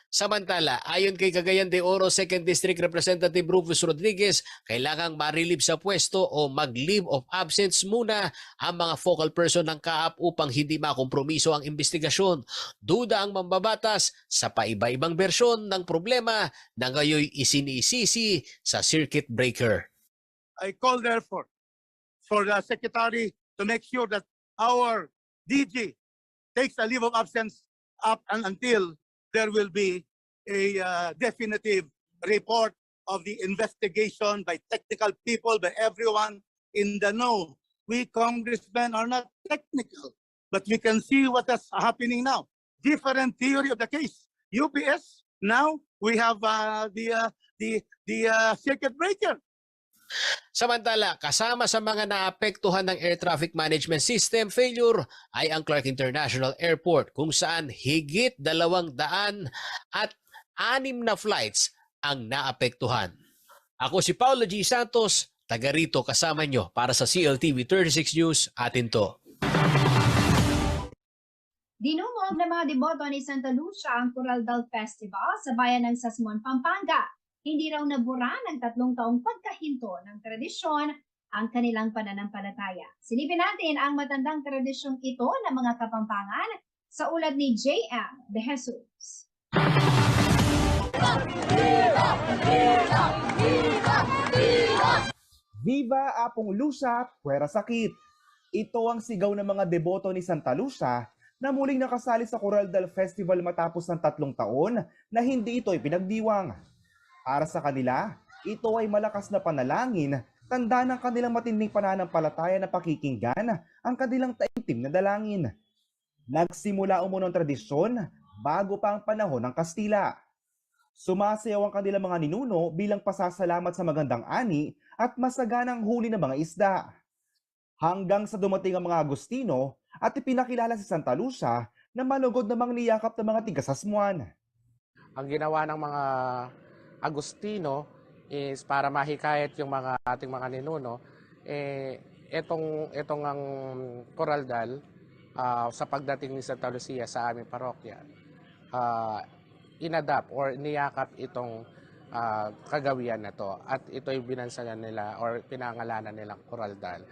Samantala, ayon kay Cagayan de Oro 2nd District Representative Rufus Rodriguez, kailangang marilib sa pwesto o mag-leave of absence muna ang mga focal person ng CAAP upang hindi makompromiso ang investigasyon. Duda ang mambabatas sa paiba-ibang bersyon ng problema na ngayoy isinisisi sa circuit breaker. I call therefore for the Secretary to make sure that our DG takes a leave of absence up and until there will be a definitive report of the investigation by technical people, by everyone in the know. We congressmen are not technical, but we can see what is happening now. Different theory of the case. UPS, now we have the circuit breaker. Samantala, kasama sa mga naapektuhan ng air traffic management system failure ay ang Clark International Airport kung saan higit 200 at 6 na flights ang naapektuhan. Ako si Paulo G. Santos, taga rito kasama nyo para sa CLTV 36 News, atin to. Dinungog ng mga deboto ni Santa Lucia ang Coraldal Festival sa bayan ng Sasmuan, Pampanga. Hindi raw nabura ng 3 taong pagkahinto ng tradisyon ang kanilang pananampalataya. Silipin natin ang matandang tradisyong ito ng mga Kapampangan sa ulat ni J.M. De Jesus. Viva Apong Lucia, Puwera Sakit! Ito ang sigaw ng mga deboto ni Santa Lucia na muling nakasali sa Coraldal Festival matapos ng 3 taon na hindi ito ipinagdiwang. Para sa kanila, ito ay malakas na panalangin, tanda ng kanilang matinding pananampalataya na pakikinggan ang kanilang taimtim na dalangin. Nagsimula umunong tradisyon bago pa ang panahon ng Kastila. Sumasayaw ang kanilang mga ninuno bilang pasasalamat sa magandang ani at masaganang huli ng mga isda. Hanggang sa dumating ang mga Agustino at ipinakilala si Santa Lucia na malugod namang niyakap ng mga tiga-Sasmuan. Ang ginawa ng mga Agustino is para mahikayat yung mga ating mga ninuno, etong ang Coraldal sa pagdating ni Santa Lucia sa aming parokya, inadapt or niyakap itong kagawian na to at ito'y binansagan nila or pinangalanan nilang Coraldal.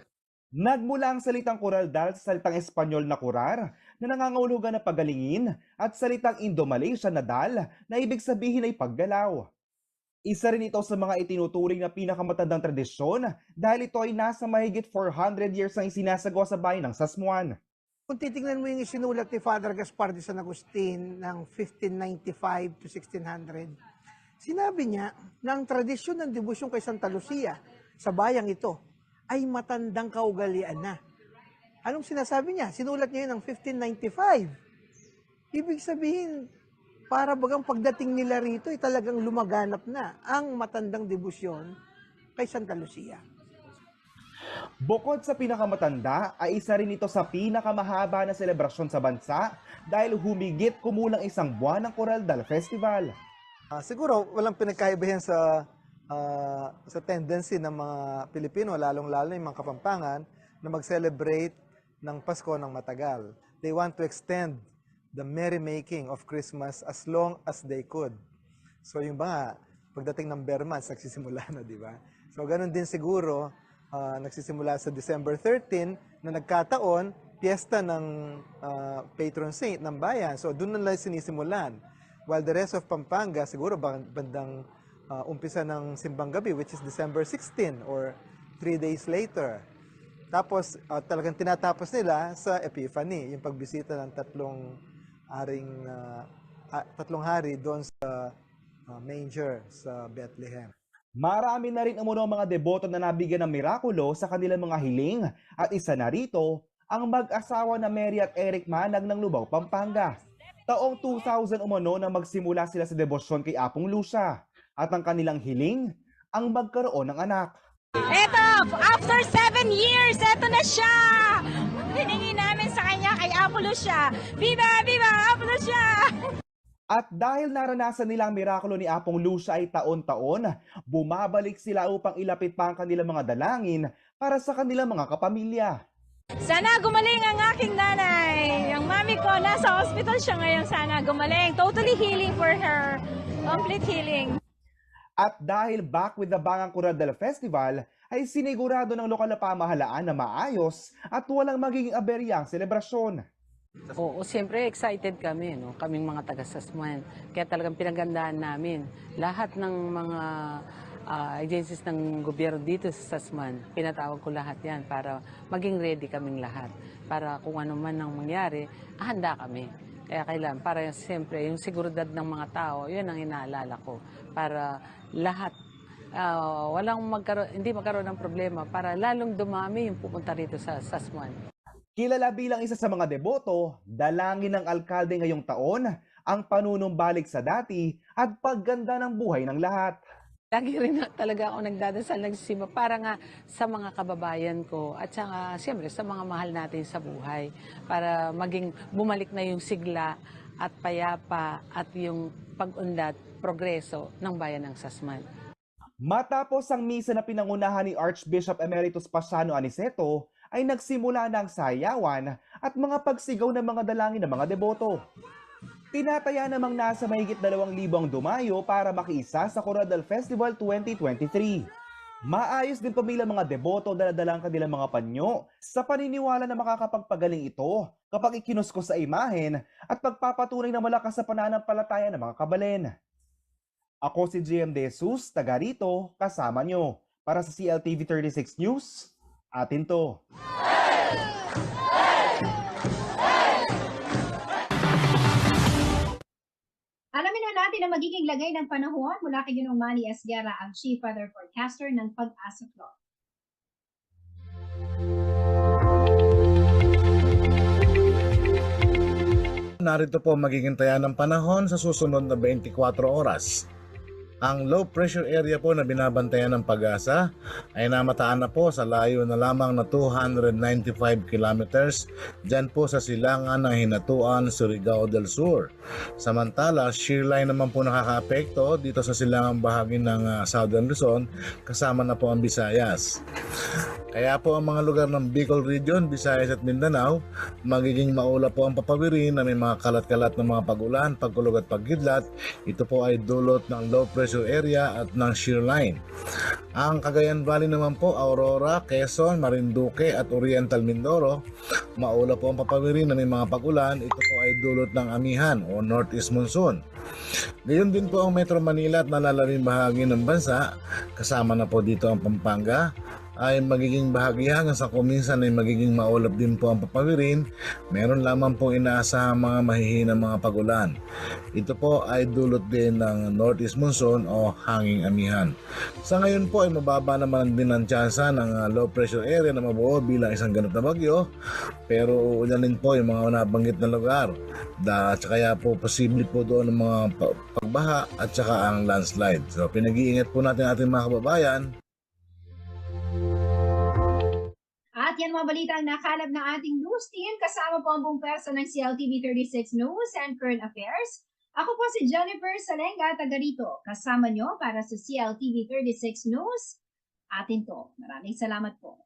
Nagmula ang salitang Coraldal sa salitang Espanyol na kurar na nangangahulugan ng pagalingin at salitang Indo-Malaysian na dal na ibig sabihin ay paggalaw. Isa rin ito sa mga itinuturing na pinakamatandang tradisyon dahil ito ay nasa mahigit 400 years ang isinasagawa sa bayan ng Sasmuan. Kung titignan mo yung isinulat ni Father Gaspar de San Agustin ng 1595 to 1600, sinabi niya na ang tradisyon ng debosyon kay Santa Lucia sa bayang ito ay matandang kaugalian na. Anong sinasabi niya? Sinulat niya yun ng 1595. Ibig sabihin, para bagang pagdating nila rito ay talagang lumaganap na ang matandang debosyon kay Santa Lucia. Bukod sa pinakamatanda, ay isa rin ito sa pinakamahaba na selebrasyon sa bansa dahil humigit kumulang 1 buwan ng Coraldal Festival. Siguro walang pinagkaibahan sa tendency ng mga Pilipino, lalong-lalo yung mga Kapampangan, na mag-celebrate ng Pasko ng matagal. They want to extend the merrymaking of Christmas as long as they could. So yung mga, pagdating ng bare months, nagsisimula na, di ba? So ganun din siguro, nagsisimula sa December 13 na nagkataon, piyesta ng patron saint ng bayan. So doon na lang sinisimulan. While the rest of Pampanga, siguro bandang umpisa ng Simbang Gabi, which is December 16 or 3 days later. Tapos talagang tinatapos nila sa Epiphany, yung pagbisita ng 3 hari doon sa manger sa Bethlehem. Marami na rin umuno mga deboto na nabigyan ng mirakulo sa kanilang mga hiling at isa na rito ang mag-asawa na Mary at Eric Manag ng Lubao, Pampanga. Taong 2000 umano na magsimula sila sa debosyon kay Apong Lucia at ang kanilang hiling ang magkaroon ng anak. Eto, after 7 years, eto na siya! Hiningi namin sa kanya kay Apong Lucia. Viva! Viva! Apong Lucia! At dahil naranasan nila ang mirakulo ni Apong Lucia ay taon-taon, bumabalik sila upang ilapit pa ang kanilang mga dalangin para sa kanilang mga kapamilya. Sana gumaling ang aking nanay. Ang mami ko, nasa hospital siya ngayon. Sana gumaling. Totally healing for her. Complete healing. At dahil back with the bang ang Coraldal Festival, ay sinigurado ng lokal na pamahalaan na maayos at walang magiging aberyang selebrasyon. Oo, siyempre excited kami, no? Kaming mga taga-Sasmuan. Kaya talagang pinagandaan namin lahat ng mga agencies ng gobyerno dito sa Sasman. Pinatawag ko lahat yan para maging ready kaming lahat. Para kung ano man ang mangyari, handa kami. Kaya kailan, para siyempre yung seguridad ng mga tao, yun ang inaalala ko. Para lahat, hindi magkaroon ng problema, para lalong dumami yung pupunta rito sa Sasman. Kilala bilang isa sa mga deboto, dalangin ng alkalde ngayong taon ang panunumbalik sa dati at pagganda ng buhay ng lahat. Lagi rin talaga ako nagdadasal, nagsisimba para nga sa mga kababayan ko at saka siyempre sa mga mahal natin sa buhay para maging bumalik na yung sigla at payapa at yung pag-unlad, progreso ng bayan ng Sasman. Matapos ang misa na pinangunahan ni Archbishop Emeritus Pasiano Aniceto, ay nagsimula ng sayawan at mga pagsigaw ng mga dalangin ng mga deboto. Tinataya namang nasa mahigit 2,000 ang dumayo para makiisa sa Coronadal Festival 2023. Maayos din pamila mga deboto dala-dala ang kanilang mga panyo sa paniniwala na makakapagpagaling ito kapag ikinuskos sa imahen at pagpapatunay na malakas sa pananampalataya ng mga kabalen. Ako si GM De Jesus, taga rito, kasama nyo. Para sa CLTV 36 News, atin to. Alamin na natin ang magiging lagay ng panahon mula kay Ginong Manny Esguerra, ang Chief Weather Forecaster ng Pag-asa Club. Narito po magiging taya ng panahon sa susunod na 24 oras. Ang low pressure area po na binabantayan ng Pag-asa ay namataan na po sa layo na lamang na 295 kilometers dyan po sa silangan ng Hinatuan, Surigao del Sur. Samantala, shear line naman po nakakaapekto dito sa silangang bahagi ng Southern Luzon kasama na po ang Visayas. Kaya po ang mga lugar ng Bicol Region, Visayas at Mindanao, magiging maulap po ang papawirin na may mga kalat-kalat na mga pag-ulan, pagkulog at pagkidlat. Ito po ay dulot ng low pressure area at ng shear line. Ang Cagayan Valley naman po, Aurora, Quezon, Marinduque at Oriental Mindoro, maulap po ang papawirin na may mga pag-ulan. Ito po ay dulot ng amihan o northeast monsoon. Gayon din po ang Metro Manila at nalalaking bahagi ng bansa, kasama na po dito ang Pampanga, ay magiging bahagi hanggang sa kuminsan ay magiging maulap din po ang papawirin. Meron lamang pong inaasahang mga mahihinang mga pag-ulan. Ito po ay dulot din ng northeast monsoon o hanging amihan. Sa ngayon po ay mababa naman din ang tsansa ng low pressure area na mabuo bilang isang ganap na bagyo, pero uulanin po yung mga nabanggit na lugar. Kaya po posible po doon ang mga pagbaha at saka ang landslide. So pinag-iingat po natin ating mga kababayan. At yan mga balita ang nakalap ng ating news team. Kasama po ang buong pwersa ng CLTV 36 News and Current Affairs. Ako po si Jennifer Salenga, taga rito. Kasama nyo para sa CLTV 36 News. Atin to. Maraming salamat po.